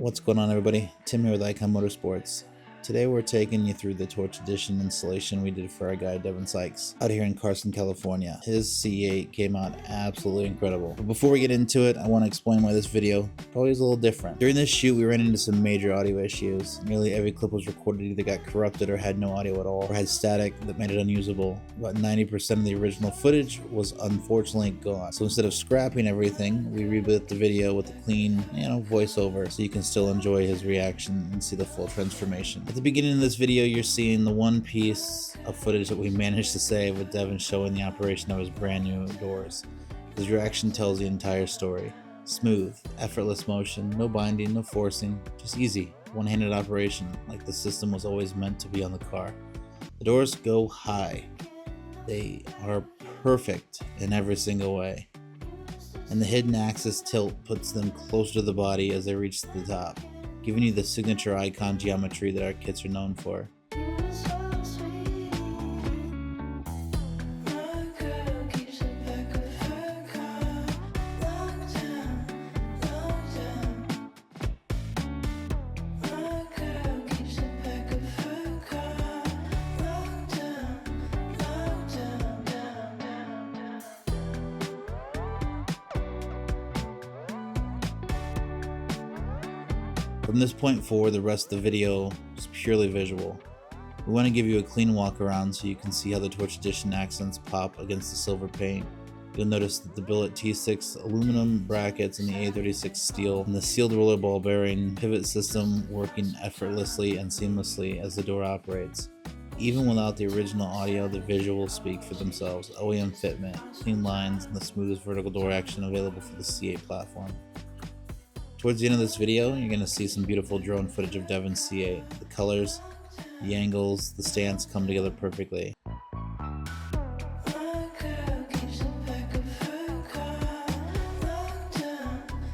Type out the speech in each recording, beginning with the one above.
What's going on, everybody? Tim here with Eikon Motorsports. Today we're taking you through the Torch Edition installation we did for our guy Deven Sykes out here in Carson, California. His C8 came out absolutely incredible. But before we get into it, I want to explain why this video probably is a little different. During this shoot, we ran into some major audio issues. Nearly every clip was recorded either got corrupted or had no audio at all, or had static that made it unusable. About 90% of the original footage was unfortunately gone. So instead of scrapping everything, we rebuilt the video with a clean, voiceover so you can still enjoy his reaction and see the full transformation. At the beginning of this video, you're seeing the one piece of footage that we managed to save with Deven showing the operation of his brand new doors. His reaction tells the entire story. Smooth, effortless motion, no binding, no forcing, just easy, one-handed operation, like the system was always meant to be on the car. The doors go high. They are perfect in every single way. And the hidden axis tilt puts them closer to the body as they reach the top, giving you the signature Eikon geometry that our kits are known for. From this point forward, the rest of the video is purely visual. We want to give you a clean walk around so you can see how the Torch Edition accents pop against the silver paint. You'll notice that the billet T6 aluminum brackets and the A36 steel and the sealed roller ball bearing pivot system working effortlessly and seamlessly as the door operates. Even without the original audio, the visuals speak for themselves. OEM fitment, clean lines, and the smoothest vertical door action available for the C8 platform. Towards the end of this video, you're going to see some beautiful drone footage of Deven's C8. The colors, the angles, the stance come together perfectly.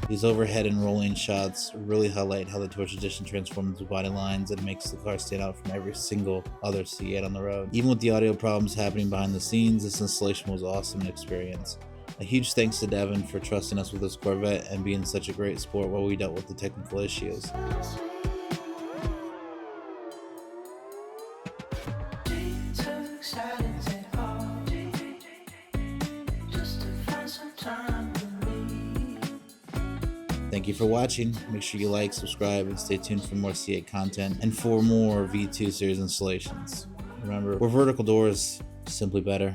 These overhead and rolling shots really highlight how the Torch Edition transforms the body lines and makes the car stand out from every single other C8 on the road. Even with the audio problems happening behind the scenes, this installation was awesome to experience. A huge thanks to Deven for trusting us with this Corvette and being such a great sport while we dealt with the technical issues. Thank you for watching. Make sure you like, subscribe, and stay tuned for more C8 content and for more V2 series installations. Remember, we're vertical doors, simply better.